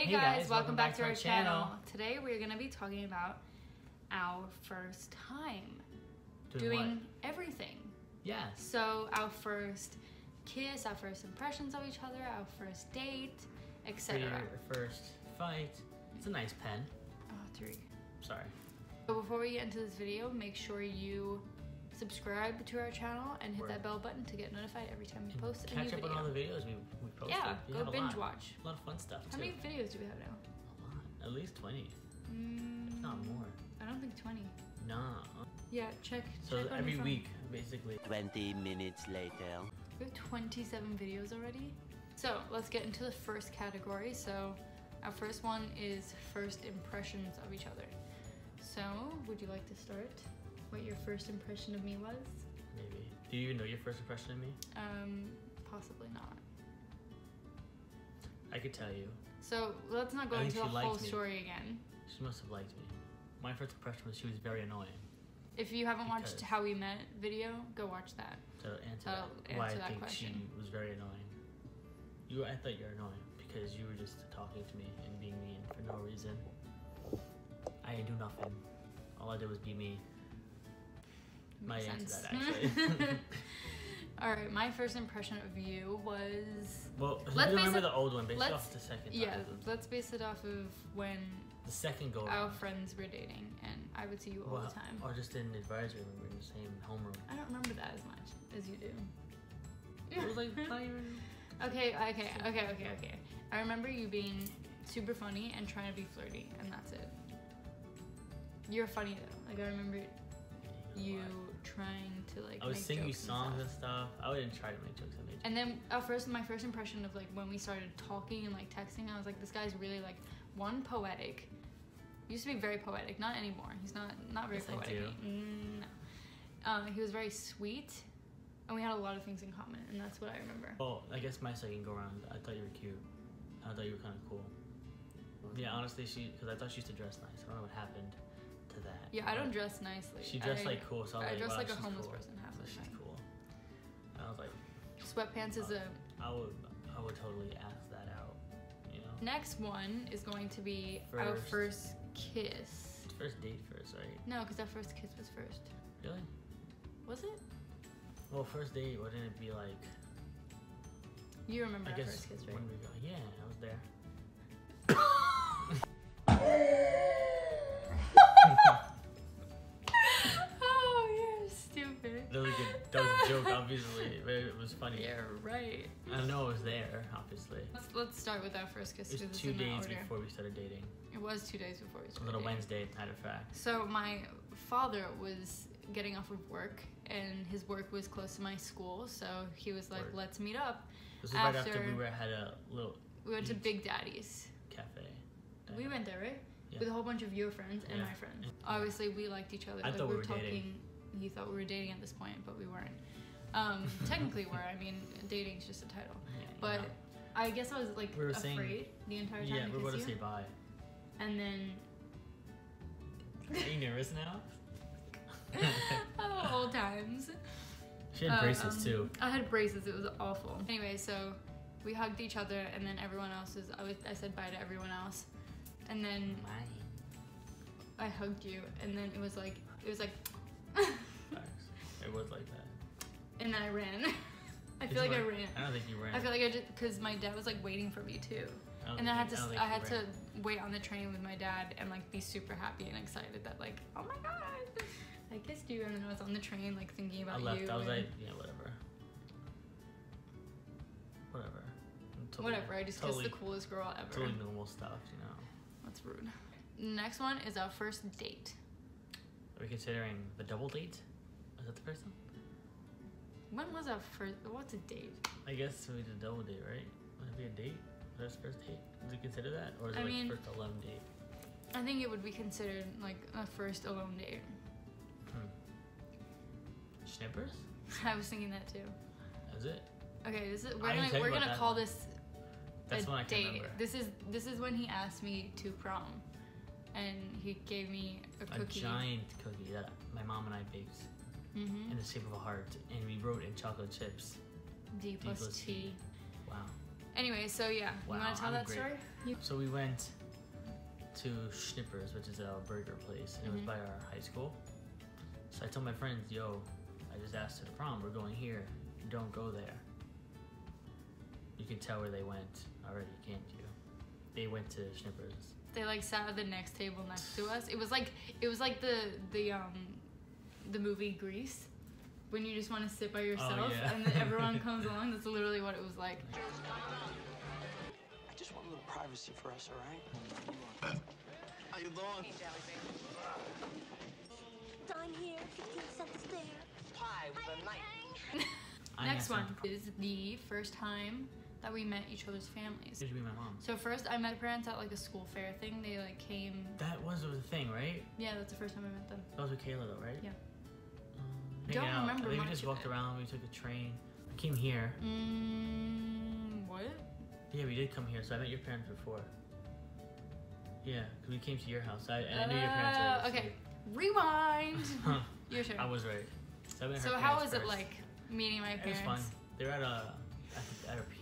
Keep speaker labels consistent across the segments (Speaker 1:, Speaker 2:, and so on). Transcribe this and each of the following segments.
Speaker 1: Hey guys, welcome back to our channel. Today we're going to be talking about our first time doing everything.
Speaker 2: Yes.
Speaker 1: So our first kiss, our first impressions of each other, our first date, etc.
Speaker 2: Your first fight. It's a nice pen.
Speaker 1: Oh, 3.
Speaker 2: Sorry.
Speaker 1: So before we get into this video, make sure you subscribe to our channel and hit that bell button to get notified every time we post a new video.
Speaker 2: Catch up on all the videos we posted.
Speaker 1: Yeah, go binge watch.
Speaker 2: A lot of fun stuff
Speaker 1: How
Speaker 2: too.
Speaker 1: many videos do we have now?
Speaker 2: A lot. At least 20. If not more.
Speaker 1: I don't think 20.
Speaker 2: No.
Speaker 1: Yeah, check.
Speaker 2: So
Speaker 1: check on
Speaker 2: every
Speaker 1: your phone.
Speaker 2: week, basically.
Speaker 3: 20 minutes later.
Speaker 1: We have 27 videos already. So let's get into the first category. So our first one is first impressions of each other. So would you like to start? What your first impression of me was?
Speaker 2: Maybe. Do you even know your first impression of me?
Speaker 1: Possibly not.
Speaker 2: I could tell you.
Speaker 1: So let's not go
Speaker 2: I think
Speaker 1: into the
Speaker 2: she
Speaker 1: whole
Speaker 2: liked me.
Speaker 1: story again.
Speaker 2: She must have liked me. My first impression was she was very annoying.
Speaker 1: If you haven't watched How We Met video, go watch that.
Speaker 2: To answer
Speaker 1: That'll
Speaker 2: that, why
Speaker 1: answer
Speaker 2: I
Speaker 1: that
Speaker 2: think
Speaker 1: question.
Speaker 2: she was very annoying. I thought you were annoying because you were just talking to me and being mean for no reason. I didn't do nothing. All I did was be me. My
Speaker 1: Makes
Speaker 2: answer to
Speaker 1: sense.
Speaker 2: that actually.
Speaker 1: Alright, my first impression of you was...
Speaker 2: Well,
Speaker 1: Let's
Speaker 2: you
Speaker 1: base
Speaker 2: remember
Speaker 1: it-
Speaker 2: the old one based
Speaker 1: let's-
Speaker 2: off the second time.
Speaker 1: Yeah, let's base it off of when
Speaker 2: The second go
Speaker 1: our
Speaker 2: around.
Speaker 1: friends were dating and I would see you all the time.
Speaker 2: Or just in the advisory room, we were in the same homeroom.
Speaker 1: I don't remember that as much as you do.
Speaker 2: It was like not even...
Speaker 1: Okay. I remember you being super funny and trying to be flirty, and that's it. You're funny though. Like I remember you trying to like.
Speaker 2: I was
Speaker 1: make
Speaker 2: singing
Speaker 1: jokes
Speaker 2: songs and
Speaker 1: stuff.
Speaker 2: stuff. I wouldn't try to make jokes. I made jokes.
Speaker 1: And then my first impression of like when we started talking and like texting, I was like, this guy's really like poetic. He used to be very poetic, not anymore. He's not very
Speaker 2: Yes, I
Speaker 1: poetic.
Speaker 2: do.
Speaker 1: No. He was very sweet, and we had a lot of things in common, and that's what I remember.
Speaker 2: Well, I guess my second go around, I thought you were cute. I thought you were kind of cool. Yeah, honestly, because I thought she used to dress nice. I don't know what happened to that.
Speaker 1: Yeah, I don't dress nicely.
Speaker 2: She dressed like cool, so I was like,
Speaker 1: dress
Speaker 2: wow,
Speaker 1: like a
Speaker 2: she's
Speaker 1: homeless
Speaker 2: cool.
Speaker 1: person half
Speaker 2: So
Speaker 1: the
Speaker 2: she's
Speaker 1: time.
Speaker 2: cool. And I was like,
Speaker 1: Sweatpants is a...
Speaker 2: I would totally ask that out, you know?
Speaker 1: Next one is going to be our first kiss.
Speaker 2: First date first, right?
Speaker 1: No, because our first kiss was first.
Speaker 2: Really?
Speaker 1: Was it?
Speaker 2: Well, first date, wouldn't it be like...
Speaker 1: You remember
Speaker 2: I
Speaker 1: our
Speaker 2: guess
Speaker 1: first kiss, right?
Speaker 2: when we go, yeah, I was there.
Speaker 1: Oh, you're stupid.
Speaker 2: That was a joke, obviously, but it was funny.
Speaker 1: Yeah, right.
Speaker 2: I know I was there, obviously.
Speaker 1: Let's start with our first kiss.
Speaker 2: It was
Speaker 1: because
Speaker 2: 2
Speaker 1: it's in that
Speaker 2: days
Speaker 1: order.
Speaker 2: before we started dating.
Speaker 1: It was 2 days before we
Speaker 2: It was
Speaker 1: started
Speaker 2: on a
Speaker 1: dating.
Speaker 2: Wednesday, matter of fact.
Speaker 1: So my father was getting off of work, and his work was close to my school, so he was like,
Speaker 2: Word.
Speaker 1: let's meet up.
Speaker 2: This was right after
Speaker 1: After-
Speaker 2: we had a little
Speaker 1: We went to Big Daddy's.
Speaker 2: cafe.
Speaker 1: We went there, right?
Speaker 2: Yeah.
Speaker 1: With a whole bunch of your friends and
Speaker 2: Yeah.
Speaker 1: my friends.
Speaker 2: Yeah.
Speaker 1: Obviously, we liked each other.
Speaker 2: I thought we were
Speaker 1: talking.
Speaker 2: dating.
Speaker 1: He thought we were dating at this point, but we weren't. Technically, we're. I mean, dating's just a title.
Speaker 2: Yeah, you
Speaker 1: But
Speaker 2: know.
Speaker 1: I guess I was like
Speaker 2: We were
Speaker 1: afraid
Speaker 2: saying-
Speaker 1: the entire time
Speaker 2: Yeah,
Speaker 1: to
Speaker 2: we're about to
Speaker 1: kiss
Speaker 2: say
Speaker 1: you.
Speaker 2: bye.
Speaker 1: And then,
Speaker 2: Are you nervous now?
Speaker 1: oh, old times.
Speaker 2: She had braces too.
Speaker 1: I had braces. It was awful. Anyway, so we hugged each other, and then everyone else was. I said bye to everyone else, and then I hugged you, and then it was like.
Speaker 2: Facts. It was like that.
Speaker 1: And then I ran. I
Speaker 2: Did
Speaker 1: feel like
Speaker 2: you
Speaker 1: I
Speaker 2: run?
Speaker 1: ran.
Speaker 2: I don't think you ran.
Speaker 1: I feel like I just because my dad was like waiting for me too, and then I had to wait on the train with my dad and like be super happy and excited that like, oh my god, I kissed you, and then I was on the train like thinking about
Speaker 2: I left.
Speaker 1: you.
Speaker 2: I was
Speaker 1: and
Speaker 2: like, yeah, whatever. Whatever. Totally,
Speaker 1: whatever. I just
Speaker 2: totally,
Speaker 1: kissed the coolest girl ever.
Speaker 2: Totally normal stuff, you know.
Speaker 1: That's rude. Next one is our first date.
Speaker 2: Are we considering the double date? Is that the first one?
Speaker 1: When was our first? What's a date?
Speaker 2: I guess we did a double date, right? Would it be a date? That's first date? Would you consider that? Or is it
Speaker 1: I
Speaker 2: like
Speaker 1: mean-
Speaker 2: first alone date?
Speaker 1: I think it would be considered like a first alone date.
Speaker 2: Schnippers?
Speaker 1: I was thinking that too.
Speaker 2: Is it?
Speaker 1: Okay, this is
Speaker 2: I didn't tell you
Speaker 1: we're
Speaker 2: about
Speaker 1: gonna
Speaker 2: that
Speaker 1: call
Speaker 2: one.
Speaker 1: this
Speaker 2: That's
Speaker 1: a
Speaker 2: one I can
Speaker 1: date.
Speaker 2: remember.
Speaker 1: This is when he asked me to prom, and he gave me a
Speaker 2: A
Speaker 1: cookie.
Speaker 2: giant cookie that my mom and I baked
Speaker 1: Mm-hmm.
Speaker 2: in the shape of a heart, and we wrote in chocolate chips.
Speaker 1: D plus T.
Speaker 2: Wow.
Speaker 1: Anyway, so yeah,
Speaker 2: Wow,
Speaker 1: you want to tell
Speaker 2: I'm
Speaker 1: that
Speaker 2: great.
Speaker 1: story?
Speaker 2: So we went to Schnippers, which is a burger place, and it was
Speaker 1: Mhm.
Speaker 2: by our high school. So I told my friends, yo, I just asked to the prom, we're going here. Don't go there. You can tell where they went already, can't you? They went to Schnippers.
Speaker 1: They like sat at the next table next to us. It was like the movie Grease, when you just want to sit by yourself
Speaker 2: yeah.
Speaker 1: and then everyone comes along. That's literally what it was like.
Speaker 4: I just want a little privacy for us, all right? How you doing?
Speaker 5: Dine here, 15 cents there.
Speaker 4: Pie with a knife.
Speaker 1: Next one is the first time that we met each other's families.
Speaker 2: Did you meet my mom?
Speaker 1: So first I met parents at like a school fair thing. They like came.
Speaker 2: That was the thing, right?
Speaker 1: Yeah, that's the first time I met them.
Speaker 2: That was with Kayla though, right?
Speaker 1: Yeah.
Speaker 2: Hanging
Speaker 1: Don't
Speaker 2: out.
Speaker 1: remember
Speaker 2: I think we
Speaker 1: much
Speaker 2: just
Speaker 1: of
Speaker 2: walked
Speaker 1: it.
Speaker 2: around, we took a train. We came here.
Speaker 1: What?
Speaker 2: Yeah, we did come here, so I met your parents before. Yeah, because we came to your house. And I knew your parents already.
Speaker 1: Okay, rewind. Your turn.
Speaker 2: I was right. So, I met her
Speaker 1: So how
Speaker 2: parents
Speaker 1: was it
Speaker 2: first.
Speaker 1: like meeting my
Speaker 2: It
Speaker 1: parents?
Speaker 2: was fun. They were at a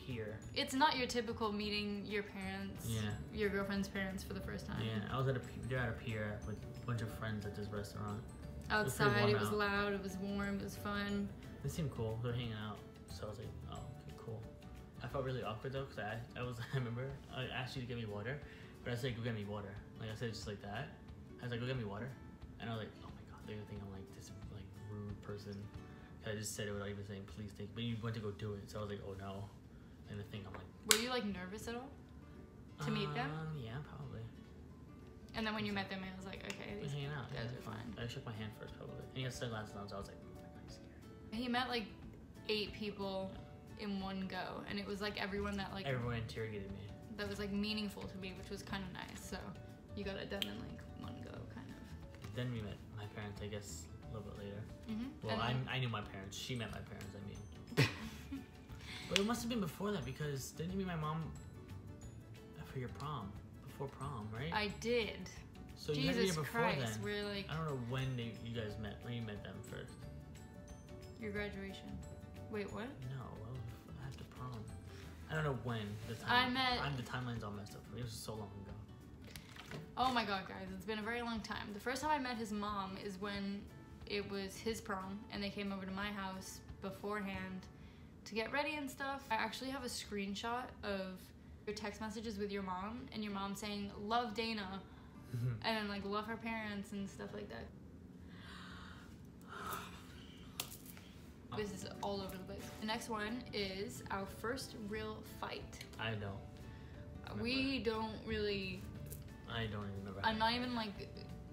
Speaker 2: pier.
Speaker 1: It's not your typical meeting your parents,
Speaker 2: Yeah.
Speaker 1: your girlfriend's parents for the first time.
Speaker 2: Yeah, I was at they're at a pier with a bunch of friends at this restaurant.
Speaker 1: Outside,
Speaker 2: warm
Speaker 1: it was
Speaker 2: out.
Speaker 1: loud, it was warm, it was fun.
Speaker 2: They seemed cool. They're hanging out. So I was like, oh, okay, cool. I felt really awkward though, because I remember I asked you to get me water, but I said, go get me water. Like I said it just like that. I was like, go get me water. And I was like, oh my god, they're gonna think I'm like this like rude person. I just said it without even saying please take, but you went to go do it, so I was like, oh no. And the thing I'm like,
Speaker 1: Were you like nervous at all to meet them?
Speaker 2: Yeah, probably.
Speaker 1: And then when you met them, I was like, okay,
Speaker 2: We're
Speaker 1: these
Speaker 2: hanging out.
Speaker 1: guys
Speaker 2: Yeah,
Speaker 1: are fine.
Speaker 2: I shook my hand first, probably. And he had sunglasses on, so I was like, oh my god, he's scared.
Speaker 1: He met like 8 people in one go, and it was like everyone that like
Speaker 2: Everyone interrogated me.
Speaker 1: that was like meaningful to me, which was kind of nice. So you got it done in like one go, kind of.
Speaker 2: Then we met my parents, I guess, a little bit later.
Speaker 1: Mm-hmm.
Speaker 2: Well, I knew my parents. She met my parents, I mean. But it must have been before that, because didn't you meet my mom for your prom? Before prom, right?
Speaker 1: I did.
Speaker 2: So you had to meet
Speaker 1: Jesus
Speaker 2: her before
Speaker 1: Christ,
Speaker 2: then.
Speaker 1: we're like
Speaker 2: I don't know when you guys met. When you met them first.
Speaker 1: your graduation. Wait, what?
Speaker 2: No, after prom. I don't know when. The time. The timeline's all messed up. It was so long ago.
Speaker 1: Oh my god, guys, it's been a very long time. The first time I met his mom is when it was his prom, and they came over to my house beforehand to get ready and stuff. I actually have a screenshot of your text messages with your mom, and your mom saying, love Dana, and then like love her parents and stuff like that. This is all over the place. The next one is our first real fight.
Speaker 2: I don't.
Speaker 1: We don't really,
Speaker 2: I don't even remember.
Speaker 1: I'm not even like,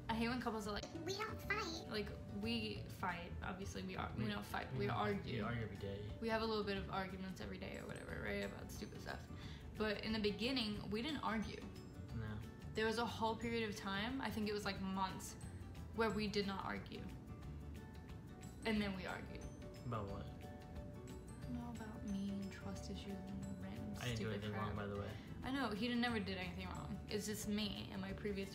Speaker 1: I hate when couples are like,
Speaker 5: We don't fight.
Speaker 1: like we fight, obviously we don't fight, we
Speaker 2: We
Speaker 1: argue.
Speaker 2: argue every day.
Speaker 1: We have a little bit of arguments every day or whatever, right, about stupid stuff. But in the beginning, we didn't argue.
Speaker 2: No.
Speaker 1: There was a whole period of time, I think it was like months, where we did not argue. And then we argued.
Speaker 2: About what?
Speaker 1: I don't know, about me and trust issues and random
Speaker 2: I didn't do
Speaker 1: stupid
Speaker 2: anything
Speaker 1: crap.
Speaker 2: wrong, by the way.
Speaker 1: I know, he never did anything wrong. It's just me and my previous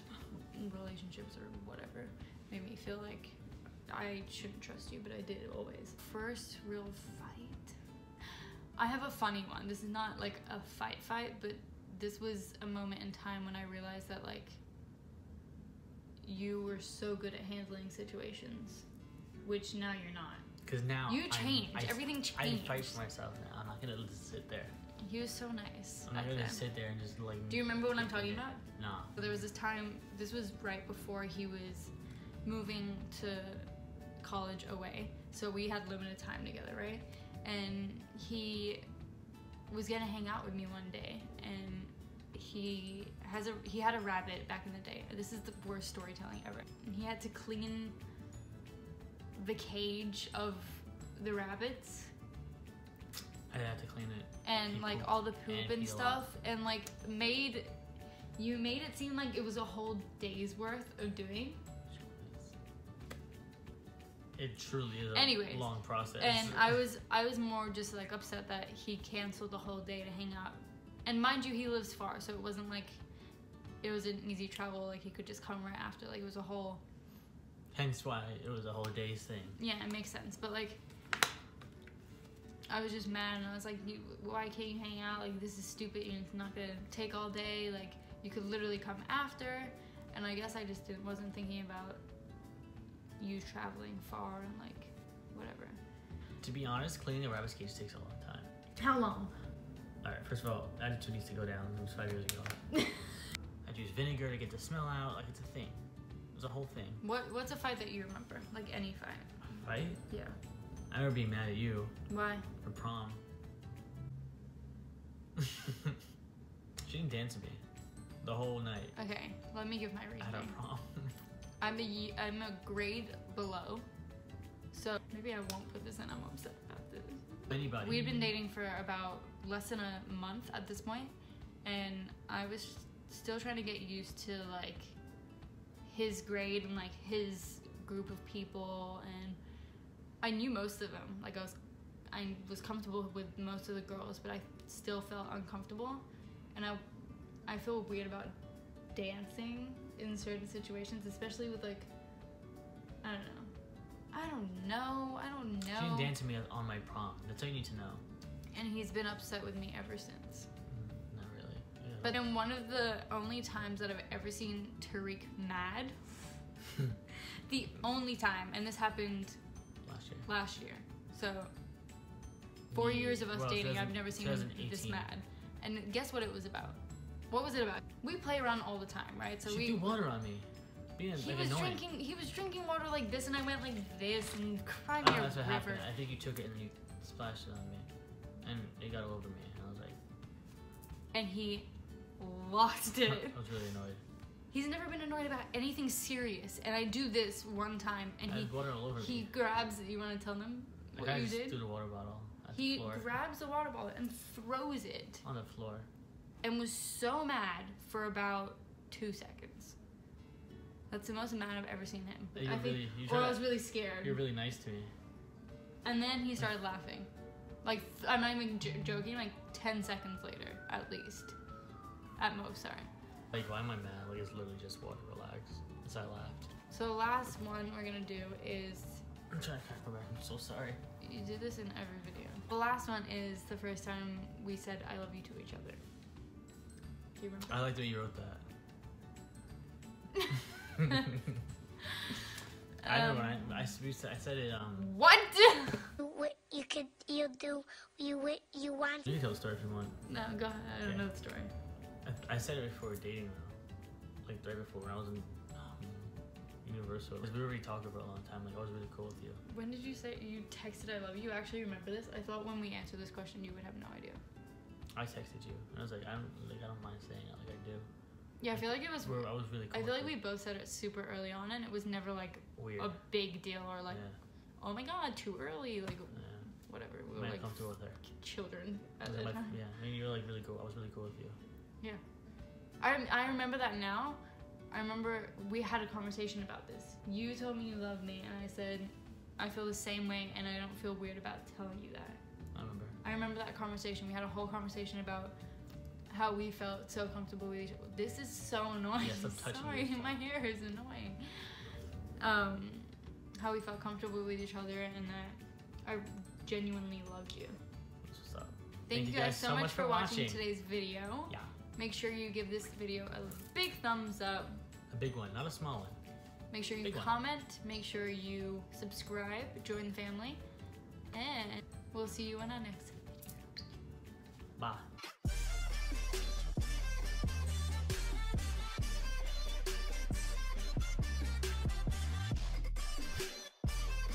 Speaker 1: relationships or whatever made me feel like I shouldn't trust you, but I did always. First real fight. I have a funny one. This is not like a fight, but this was a moment in time when I realized that like you were so good at handling situations, which now you're not.
Speaker 2: Because now
Speaker 1: You changed. Everything
Speaker 2: I
Speaker 1: changed.
Speaker 2: fight for myself now. I'm not gonna just sit there.
Speaker 1: He was so nice
Speaker 2: I'm
Speaker 1: back
Speaker 2: not gonna
Speaker 1: then.
Speaker 2: just sit there and just like.
Speaker 1: Do you remember what I'm
Speaker 2: keep
Speaker 1: talking
Speaker 2: it.
Speaker 1: about?
Speaker 2: Nah.
Speaker 1: So there was this time, this was right before he was moving to college away. So we had limited time together, right? And he was gonna hang out with me one day, and he had a rabbit back in the day. This is the worst storytelling ever. And he had to clean the cage of the rabbits
Speaker 2: I had to clean it.
Speaker 1: and
Speaker 2: He
Speaker 1: like
Speaker 2: pooped
Speaker 1: all the poop and
Speaker 2: peel
Speaker 1: stuff,
Speaker 2: off.
Speaker 1: and like you made it seem like it was a whole day's worth of doing.
Speaker 2: It truly is a
Speaker 1: Anyways,
Speaker 2: long process.
Speaker 1: And I was more just like upset that he canceled the whole day to hang out. And mind you, he lives far, so it wasn't like it was an easy travel, like he could just come right after. Like it was a whole,
Speaker 2: Hence why it was a whole day's thing.
Speaker 1: yeah, it makes sense. But like I was just mad, and I was like, why can't you hang out? Like, this is stupid. It's not gonna take all day. Like, you could literally come after. And I guess I just wasn't thinking about you traveling far and like whatever.
Speaker 2: To be honest, cleaning a rabbit's cage takes a long time.
Speaker 1: How long?
Speaker 2: Alright, first of all, attitude needs to go down. It was 5 years ago. I had to use vinegar to get the smell out. Like, it's a thing. It was a whole thing.
Speaker 1: What's a fight that you remember? Like any fight?
Speaker 2: Right?
Speaker 1: Yeah.
Speaker 2: I remember being mad at you
Speaker 1: Why?
Speaker 2: for prom. She didn't dance with me the whole night
Speaker 1: Okay, let me give my
Speaker 2: at our
Speaker 1: reasoning.
Speaker 2: prom.
Speaker 1: I'm a grade below, so maybe I won't put this in. I'm upset about this.
Speaker 2: Anybody.
Speaker 1: We'd been dating for about less than a month at this point, and I was still trying to get used to like his grade and like his group of people, and I knew most of them. Like I was comfortable with most of the girls, but I still felt uncomfortable, and I feel weird about dancing in certain situations, especially with like I don't know.
Speaker 2: She didn't dance with me on my prom. That's all you need to know.
Speaker 1: And he's been upset with me ever since.
Speaker 2: Not really. Yeah.
Speaker 1: But in one of the only times that I've ever seen Tariq mad, the only time, and this happened last year. So 4 years of us dating, I've never seen him this mad. And guess what it was about? What was it about? We play around all the time, right? So
Speaker 2: she threw water on me. Being
Speaker 1: he
Speaker 2: like
Speaker 1: was
Speaker 2: annoying.
Speaker 1: he was drinking water like this, and I went like this and cried
Speaker 2: Oh,
Speaker 1: me a
Speaker 2: that's what
Speaker 1: river.
Speaker 2: happened. I think you took it and you splashed it on me, and it got all over me. And I was like,
Speaker 1: And he lost it.
Speaker 2: I was really annoyed.
Speaker 1: He's never been annoyed about anything serious, and I do this one time, and
Speaker 2: I had water all over
Speaker 1: he
Speaker 2: me.
Speaker 1: grabs. You want to tell them
Speaker 2: The
Speaker 1: what
Speaker 2: guy
Speaker 1: you
Speaker 2: just
Speaker 1: did?
Speaker 2: threw the water bottle at the
Speaker 1: He
Speaker 2: floor.
Speaker 1: grabs the water bottle and throws it,
Speaker 2: On the floor.
Speaker 1: and was so mad for about 2 seconds. That's the most mad I've ever seen him.
Speaker 2: You
Speaker 1: I think,
Speaker 2: really- you
Speaker 1: or
Speaker 2: tried
Speaker 1: I
Speaker 2: to-
Speaker 1: was really scared.
Speaker 2: You're really nice to me.
Speaker 1: And then he started laughing. Like, I'm not even joking, like 10 seconds later, at least. At most, sorry.
Speaker 2: Like, why am I mad? Like, it's literally just water. Relax. So I laughed.
Speaker 1: So the last one we're gonna do is,
Speaker 2: I'm trying to go back. I'm so sorry.
Speaker 1: you did this in every video. The last one is the first time we said I love you to each other. Do you remember?
Speaker 2: I like the way you wrote that. I know, right? I said it,
Speaker 1: What?
Speaker 5: What you want.
Speaker 2: You can tell the story if you want.
Speaker 1: No, go ahead. I don't
Speaker 2: Okay.
Speaker 1: know the story.
Speaker 2: I said it before dating, though. Like, right before, when I was in Universal. Because we were already talking for a long time. Like, I was really cool with you.
Speaker 1: When did you say you texted I love you? You actually remember this? I thought when we answered this question you would have no idea.
Speaker 2: I texted you. And I was like, I don't mind saying it. Like, I do.
Speaker 1: Yeah, I feel like it was.
Speaker 2: I was really cool
Speaker 1: I feel like
Speaker 2: with
Speaker 1: we both said it super early on, and it was never like
Speaker 2: you. Weird.
Speaker 1: a big deal or like,
Speaker 2: yeah.
Speaker 1: oh my god, too early, like
Speaker 2: Yeah.
Speaker 1: whatever. We
Speaker 2: I'm
Speaker 1: were like
Speaker 2: comfortable with her.
Speaker 1: children at
Speaker 2: Yeah,
Speaker 1: the time.
Speaker 2: yeah, I mean, you're like really cool. I was really cool with you.
Speaker 1: I remember that now. I remember we had a conversation about this. You told me you love me, and I said I feel the same way, and I don't feel weird about telling you that. I remember that conversation. We had a whole conversation about how we felt so comfortable with each other. This is so annoying.
Speaker 2: Yes, I'm touching
Speaker 1: Sorry,
Speaker 2: you.
Speaker 1: my hair is annoying. How we felt comfortable with each other, and that I genuinely loved you.
Speaker 2: That's what's up.
Speaker 1: Thank you guys so much for watching today's video.
Speaker 2: Yeah.
Speaker 1: Make sure you give this video a big thumbs up.
Speaker 2: A big one, not a small one.
Speaker 1: Make sure you
Speaker 2: Big one.
Speaker 1: comment. Make sure you subscribe. Join the family. And we'll see you in our next video.
Speaker 2: Bye.